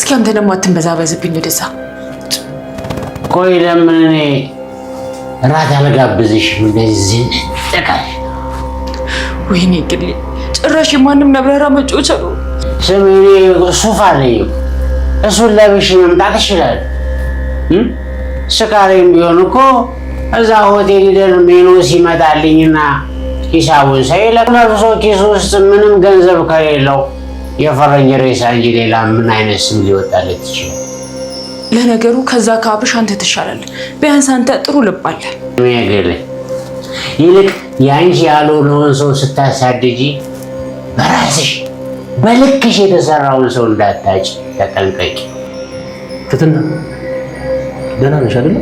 እስኪ አንተ ደግሞ አትንበዛበዝብኝ ወደዛ። ቆይ ለምን እኔ ራት አልጋብዝሽም እንደዚህ ተቃል? ወይኔ ግሌ ጭራሽ የማንም ነብራራ መጮቻ ነው። ስሜኔ ሱፍ አለኝ እሱን ለብሼ መምጣት ይችላል። ስካሬም ቢሆን እኮ እዛ ሆቴል ሄደን ሜኑ ሲመጣልኝና ሂሳቡን ሳይ ለነፍሶ ኪስ ውስጥ ምንም ገንዘብ ከሌለው የፈረንጅ ሬሳ እንጂ ሌላ ምን አይነት ስም ሊወጣለት ይችላል? ለነገሩ ከዛ ከአብርሽ አንተ ትሻላለህ። ቢያንስ አንተ ጥሩ ልብ አለ። ይልቅ ያንቺ ያልሆነውን ሰው ስታሳድጂ በራስሽ በልክሽ የተሰራውን ሰው እንዳታጭ ተጠንቀቂ። ትትና ደህና ነሽ አይደል?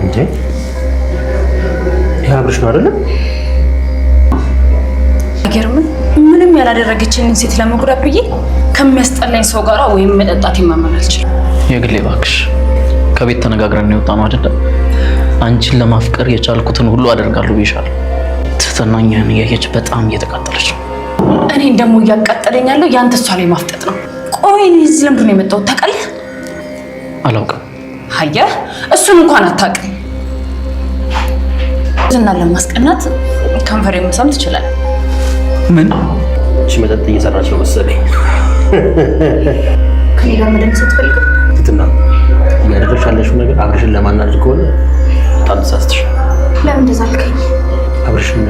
እንዴ ይሄ አብርሽ ነው አይደል? አይገርምም? ምንም ያላደረገችኝን ሴት ለመጉዳት ብዬ ከሚያስጠላኝ ሰው ጋር ወይም መጠጣት ይማመን አልችልም። የግሌ እባክሽ ከቤት ተነጋግረን ነው የወጣነው አይደል? አንቺን ለማፍቀር የቻልኩትን ሁሉ አደርጋለሁ ብዬሻለሁ። ትተናኛን እያየች በጣም እየተቃጠለች ነው። እኔን ደግሞ እያቃጠለኝ ያለው ያንተ እሷ ላይ ማፍጠጥ ነው። ቆይ እኔ እዚህ ለምንድን ነው የመጣሁት ታውቃለህ? አላውቅም። አየህ እሱን እንኳን አታውቅም። ዝና ለማስቀናት ከንፈር መሳም ትችላለህ። ምን እሺ መጠጥ እየሰራች ነው መሰለኝ። ከኔ ጋር መደምሰት ፈልግ ትትና እያደረግሽ ያለሽው ነገር አብርሽን ለማናደድ ከሆነ በጣም ተሳስተሻል። ለምን እንደዛ አልከኝ? አብርሽን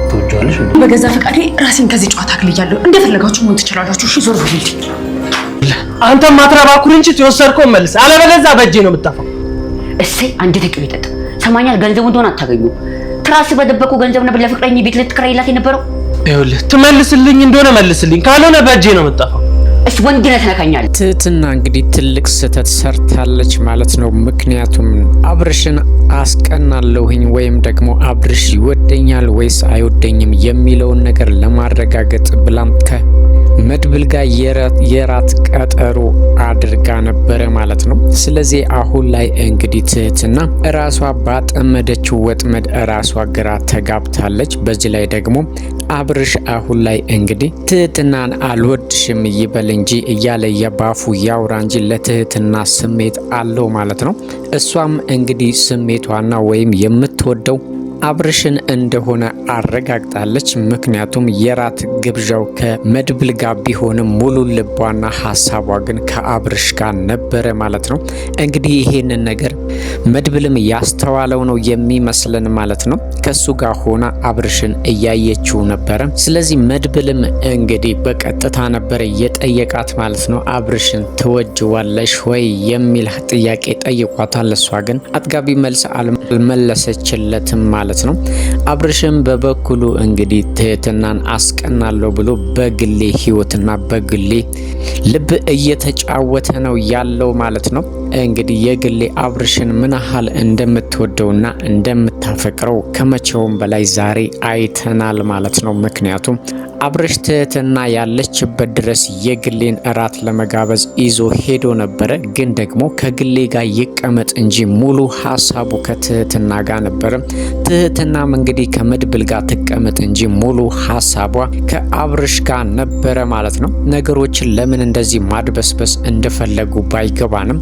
ትወጂዋለሽ እንዴ? በገዛ ፈቃዴ ራሴን ከዚህ ጨዋታ አግልያለሁ። እንደፈለጋችሁ መሆን ትችላላችሁ። እሺ ዞር በልልኝ። አንተ ማትረባ ኩርንችት የወሰድከው መልስ፣ አለበለዚያ በእጄ ነው የምታፋው። እሰይ አንድ ተቅብ ይጠጥ ሰማኛል። ገንዘቡ እንደሆነ አታገኙ። ትራስ በደበቁ ገንዘብ ነበር ለፍቅረኛ ቤት ልትከራይላት የነበረው። ይኸውልህ ትመልስልኝ እንደሆነ መልስልኝ፣ ካልሆነ በእጄ ነው የምታፋው። እሺ ወንድነት ነካኛል። ትህትና እንግዲህ ትልቅ ስህተት ሰርታለች ማለት ነው። ምክንያቱም አብርሽን አስቀናለሁኝ ወይም ደግሞ አብርሽ ይወደኛል ወይስ አይወደኝም የሚለውን ነገር ለማረጋገጥ ብላም ከመድብል ጋር የራት ቀጠሮ አድርጋ ነበረ ማለት ነው። ስለዚህ አሁን ላይ እንግዲህ ትህትና እራሷ ባጠመደችው ወጥመድ እራሷ ግራ ተጋብታለች። በዚህ ላይ ደግሞ አብርሽ አሁን ላይ እንግዲህ ትህትናን አልወድሽም ይበል እንጂ እያለ የባፉ ያውራ እንጂ ለትህትና ስሜት አለው ማለት ነው። እሷም እንግዲህ ስሜቷና ወይም የምትወደው አብርሽን እንደሆነ አረጋግጣለች። ምክንያቱም የራት ግብዣው ከመድብል ጋር ቢሆንም ሙሉ ልቧና ሀሳቧ ግን ከአብርሽ ጋር ነበረ ማለት ነው። እንግዲህ ይሄንን ነገር መድብልም ያስተዋለው ነው የሚመስለን ማለት ነው። ከሱ ጋር ሆና አብርሽን እያየችው ነበረ። ስለዚህ መድብልም እንግዲህ በቀጥታ ነበረ የጠየቃት ማለት ነው። አብርሽን ትወጅዋለሽ ወይ የሚል ጥያቄ ጠይቋታል። እሷ ግን አጥጋቢ መልስ አልመለሰችለትም ማለት ነው። አብርሽም በበኩሉ እንግዲህ ትህትናን አስቀናለሁ ብሎ በግሌ ህይወትና በግሌ ልብ እየተጫወተ ነው ያለው ማለት ነው። እንግዲህ የግሌ አብርሽን ምን ያህል እንደምትወደውና እንደምታፈቅረው ከመቼውም በላይ ዛሬ አይተናል ማለት ነው። ምክንያቱም አብርሽ ትህትና ያለችበት ድረስ የግሌን እራት ለመጋበዝ ይዞ ሄዶ ነበረ። ግን ደግሞ ከግሌ ጋር ይቀመጥ እንጂ ሙሉ ሀሳቡ ከትህትና ጋር ነበረ። ትህትናም እንግዲህ ከመድብል ጋር ትቀመጥ እንጂ ሙሉ ሀሳቧ ከአብርሽ ጋር ነበረ ማለት ነው። ነገሮችን ለምን እንደዚህ ማድበስበስ እንደፈለጉ ባይገባንም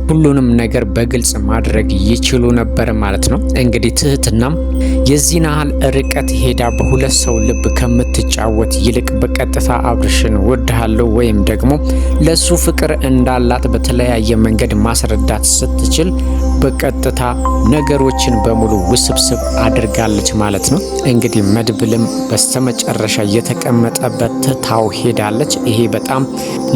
ሁሉንም ነገር በግልጽ ማድረግ ይችሉ ነበር ማለት ነው። እንግዲህ ትህትናም የዚህን ያህል ርቀት ሄዳ በሁለት ሰው ልብ ከምትጫወት ይልቅ በቀጥታ አብርሽን ወድሃለሁ ወይም ደግሞ ለሱ ፍቅር እንዳላት በተለያየ መንገድ ማስረዳት ስትችል በቀጥታ ነገሮችን በሙሉ ውስብስብ አድርጋለች ማለት ነው። እንግዲህ መድብልም በስተመጨረሻ የተቀመጠበት ትታው ሄዳለች። ይሄ በጣም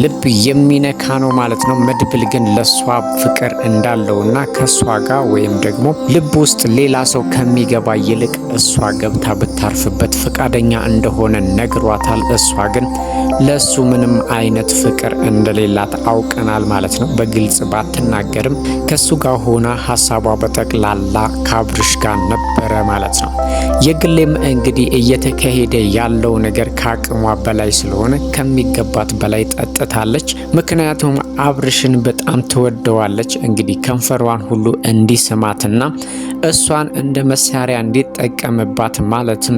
ልብ የሚነካ ነው ማለት ነው። መድብል ግን ለሷ ፍቅር እንዳለውና ከሷ ጋር ወይም ደግሞ ልብ ውስጥ ሌላ ሰው ከሚገባ ይልቅ እሷ ገብታ ብታርፍበት ፈቃደኛ እንደሆነ ነግሯታል። እሷ ግን ለሱ ምንም አይነት ፍቅር እንደሌላት አውቀናል ማለት ነው። በግልጽ ባትናገርም ከሱ ጋር ሆና ሀሳቧ በጠቅላላ ከአብርሽ ጋር ነበረ ማለት ነው። የግሌም እንግዲህ እየተካሄደ ያለው ነገር ከአቅሟ በላይ ስለሆነ ከሚገባት በላይ ጠጥታለች። ምክንያቱም አብርሽን በጣም ትወደዋለች። እንግዲህ ከንፈሯን ሁሉ እንዲስማትና እሷን እንደ መሳሪያ እንዲጠቀምባት ማለትም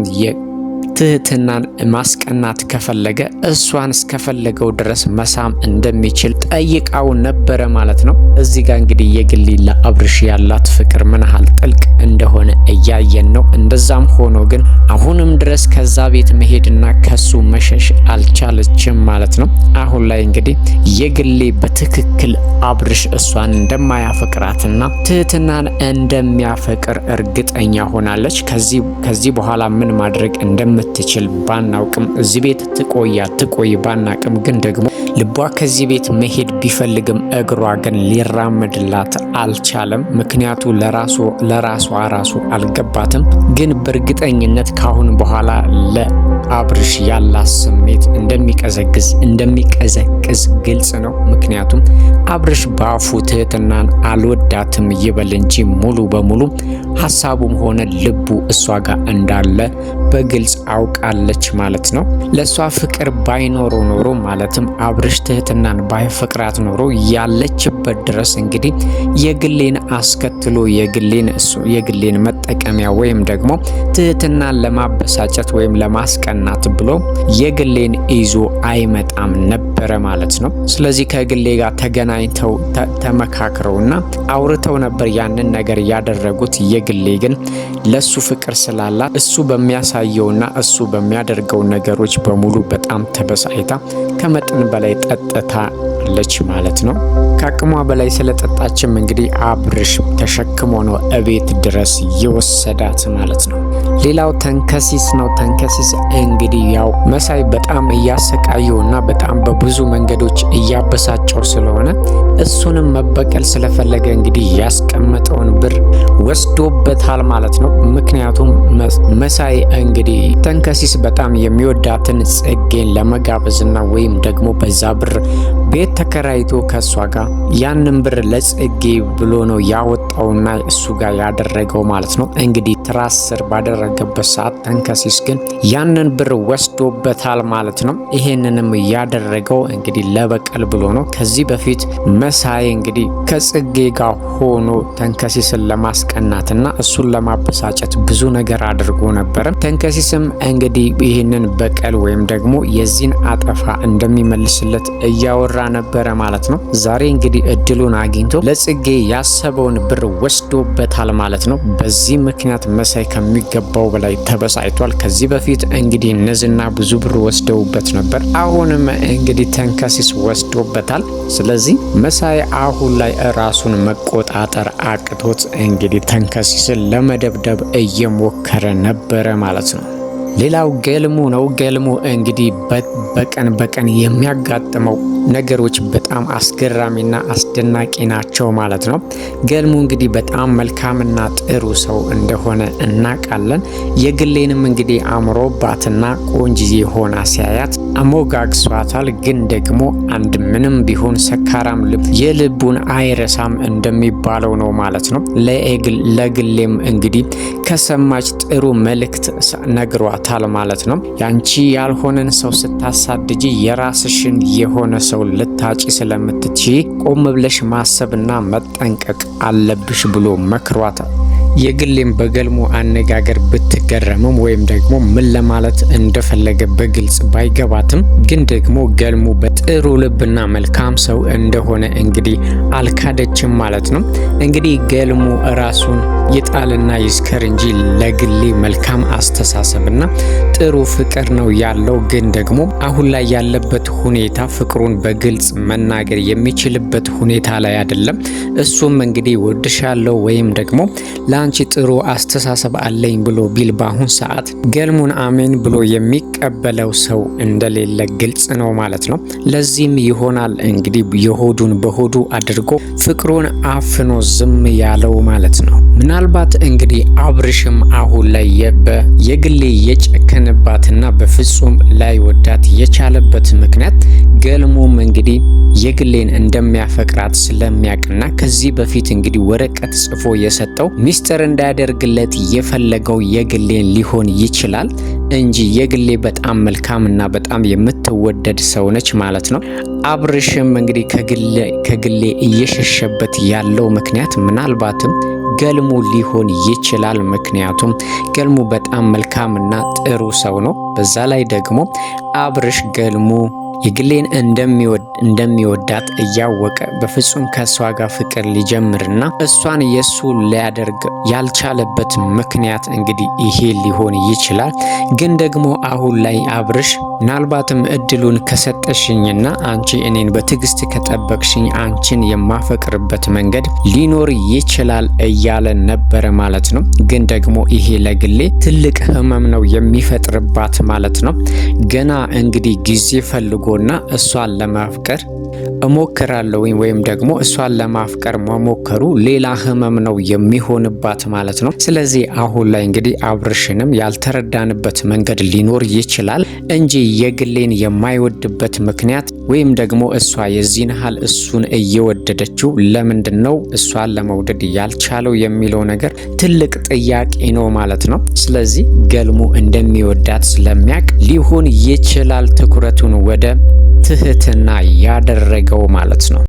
ትህትናን ማስቀናት ከፈለገ እሷን እስከፈለገው ድረስ መሳም እንደሚችል ጠይቃው ነበረ ማለት ነው። እዚህ ጋር እንግዲህ የግሌ ለአብርሽ ያላት ፍቅር ምን ያህል ጥልቅ እንደሆነ እያየን ነው። እንደዛም ሆኖ ግን አሁንም ድረስ ከዛ ቤት መሄድና ከሱ መሸሽ አልቻለችም ማለት ነው። አሁን ላይ እንግዲህ የግሌ በትክክል አብርሽ እሷን እንደማያፈቅራትና ትህትናን እንደሚያፈቅር እርግጠኛ ሆናለች። ከዚህ በኋላ ምን ማድረግ እንደምትችል ባናውቅም እዚህ ቤት ትቆይ ባናቅም ግን ደግሞ ልቧ ከዚህ ቤት መሄድ ቢፈልግም እግሯ ግን ሊራመድላት አልቻለም። ምክንያቱ ለራሷ አልገባትም። ግን በእርግጠኝነት ካሁን በኋላ ለአብርሽ ያላት ስሜት እንደሚቀዘቅዝ ግልጽ ነው። ምክንያቱም አብርሽ በአፉ ትህትናን አልወዳትም ይበል እንጂ ሙሉ በሙሉ ሀሳቡም ሆነ ልቡ እሷ ጋር እንዳለ በግልጽ አውቃለች ማለት ነው። ለሷ ፍቅር ባይኖረው ኖሮ ማለትም አብርሽ ትህትናን ባይፈቅራት ኖሮ ያለችበት ድረስ እንግዲህ የግሌን አስከትሎ የግሌን መጠቀሚያ ወይም ደግሞ ትህትናን ለማበሳጨት ወይም ለማስቀናት ብሎ የግሌን ይዞ አይመጣም ነበረ ማለት ነው። ስለዚህ ከግሌ ጋር ተገናኝተው ተመካክረውና አውርተው ነበር ያንን ነገር ያደረጉት። የግሌ ግን ለሱ ፍቅር ስላላት እሱ በሚያሳየውና እሱ በሚያደርገው ነገሮች በሙሉ በጣም ተበሳይታ ከመጠን በላይ ጠጥታለች ማለት ነው። ከአቅሟ በላይ ስለጠጣችም እንግዲህ አብርሽ ተሸክሞ ነው እቤት ድረስ የወሰዳት ማለት ነው። ሌላው ተንከሲስ ነው። ተንከሲስ እንግዲህ ያው መሳይ በጣም እያሰቃየውና በጣም በብዙ መንገዶች እያበሳጨው ስለሆነ እሱንም መበቀል ስለፈለገ እንግዲህ ያስቀመጠውን ብር ወስዶበታል ማለት ነው። ምክንያቱም መሳይ እንግዲህ ተንከሲስ በጣም የሚወዳትን ጽጌን ለመጋበዝና ወይም ደግሞ በዛ ብር ቤት ተከራይቶ ከሷ ጋር ያንን ብር ለጽጌ ብሎ ነው ያወጣውና እሱ ጋር ያደረገው ማለት ነው። እንግዲህ ትራስ ስር ባደረገበት ሰዓት ተንከሲስ ግን ያንን ብር ወስዶበታል ማለት ነው። ይሄንንም ያደረገው እንግዲህ ለበቀል ብሎ ነው። ከዚህ በፊት መሳይ እንግዲህ ከጽጌ ጋር ሆኖ ተንከሲስን ለማስቀናትና እሱን ለማበሳጨት ብዙ ነገር አድርጎ ነበር። ተንከሲስም እንግዲህ ይህንን በቀል ወይም ደግሞ የዚህን አጠፋ እንደሚመልስለት እያወራ ነበረ ማለት ነው። ዛሬ እንግዲህ እድሉን አግኝቶ ለጽጌ ያሰበውን ብር ወስዶበታል ማለት ነው። በዚህ ምክንያት መሳይ ከሚገባው በላይ ተበሳጭቷል። ከዚህ በፊት እንግዲህ እነዚህና ብዙ ብር ወስደውበት ነበር። አሁንም እንግዲህ ተንከሲስ ወስዶበታል። ስለዚህ መሳይ አሁን ላይ ራሱን መቆጣጠር አቅቶት እንግዲህ ተንከሲስን ለመደብደብ እየሞከረ ነበረ ማለት ነው። ሌላው ገልሙ ነው። ገልሙ እንግዲህ በቀን የሚያጋጥመው ነገሮች በጣም አስገራሚና አስደናቂ ናቸው ማለት ነው። ገልሙ እንግዲህ በጣም መልካምና ጥሩ ሰው እንደሆነ እናውቃለን። የግሌንም እንግዲህ አምሮባትና ቆንጅዬ ሆና ሲያያት አሞጋግሷታል። ግን ደግሞ አንድ ምንም ቢሆን ሰካራም ልብ የልቡን አይረሳም እንደሚባለው ነው ማለት ነው። ለግሌም እንግዲህ ከሰማች ጥሩ መልእክት ነግሯታል ማለት ነው። ያንቺ ያልሆነን ሰው ስታሳድጂ የራስሽን የሆነ ሰው ልታጪ ስለምትችይ ቆም ብለሽ ማሰብና መጠንቀቅ አለብሽ ብሎ መክሯታል። የግሌም በገልሙ አነጋገር ብትገረምም ወይም ደግሞ ምን ለማለት እንደፈለገ በግልጽ ባይገባትም ግን ደግሞ ገልሙ በጥሩ ልብና መልካም ሰው እንደሆነ እንግዲህ አልካደችም ማለት ነው። እንግዲህ ገልሙ ራሱን ይጣልና ይስከር እንጂ ለግሌ መልካም አስተሳሰብና ጥሩ ፍቅር ነው ያለው። ግን ደግሞ አሁን ላይ ያለበት ሁኔታ ፍቅሩን በግልጽ መናገር የሚችልበት ሁኔታ ላይ አይደለም። እሱም እንግዲህ ወድሻለሁ ወይም ደግሞ ለአንቺ ጥሩ አስተሳሰብ አለኝ ብሎ ቢል በአሁን ሰዓት ገልሙን አሜን ብሎ የሚቀበለው ሰው እንደሌለ ግልጽ ነው ማለት ነው። ለዚህም ይሆናል እንግዲህ የሆዱን በሆዱ አድርጎ ፍቅሩን አፍኖ ዝም ያለው ማለት ነው። ምናልባት እንግዲህ አብርሽም አሁን ላይ የግሌ የጨከነባትና በፍጹም ላይ ወዳት የቻለበት ምክንያት ገልሙም እንግዲህ የግሌን እንደሚያፈቅራት ስለሚያውቅና ከዚህ በፊት እንግዲህ ወረቀት ጽፎ የሰጠው ሚስጥር እንዳያደርግለት የፈለገው የግሌን ሊሆን ይችላል እንጂ የግሌ በጣም መልካምና በጣም የምትወደድ ሰው ነች ማለት ነው። አብርሽም እንግዲህ ከግሌ እየሸሸበት ያለው ምክንያት ምናልባትም ገልሙ ሊሆን ይችላል። ምክንያቱም ገልሙ በጣም መልካምና ጥሩ ሰው ነው። በዛ ላይ ደግሞ አብርሽ ገልሙ የግሌን እንደሚወዳት እያወቀ በፍጹም ከሷ ጋር ፍቅር ሊጀምርና እሷን የሱ ሊያደርግ ያልቻለበት ምክንያት እንግዲህ ይሄ ሊሆን ይችላል። ግን ደግሞ አሁን ላይ አብርሽ ምናልባትም እድሉን ከሰጠሽኝና አንቺ እኔን በትዕግስት ከጠበቅሽኝ አንቺን የማፈቅርበት መንገድ ሊኖር ይችላል እያለ ነበረ ማለት ነው። ግን ደግሞ ይሄ ለግሌ ትልቅ ህመም ነው የሚፈጥርባት ማለት ነው። ገና እንግዲህ ጊዜ ፈልጎና እሷን ለማፍቀር እሞክራለሁ ወይም ደግሞ እሷን ለማፍቀር መሞከሩ ሌላ ህመም ነው የሚሆንባት ማለት ነው። ስለዚህ አሁን ላይ እንግዲህ አብርሽንም ያልተረዳንበት መንገድ ሊኖር ይችላል እንጂ የግሌን የማይወድበት ምክንያት ወይም ደግሞ እሷ የዚህን ያህል እሱን እየወደደችው ለምንድን ነው እሷን ለመውደድ ያልቻለው የሚለው ነገር ትልቅ ጥያቄ ነው ማለት ነው። ስለዚህ ገልሙ እንደሚወዳት ስለሚያውቅ ሊሆን ይችላል ትኩረቱን ወደ ትህትና ያደረገው ማለት ነው።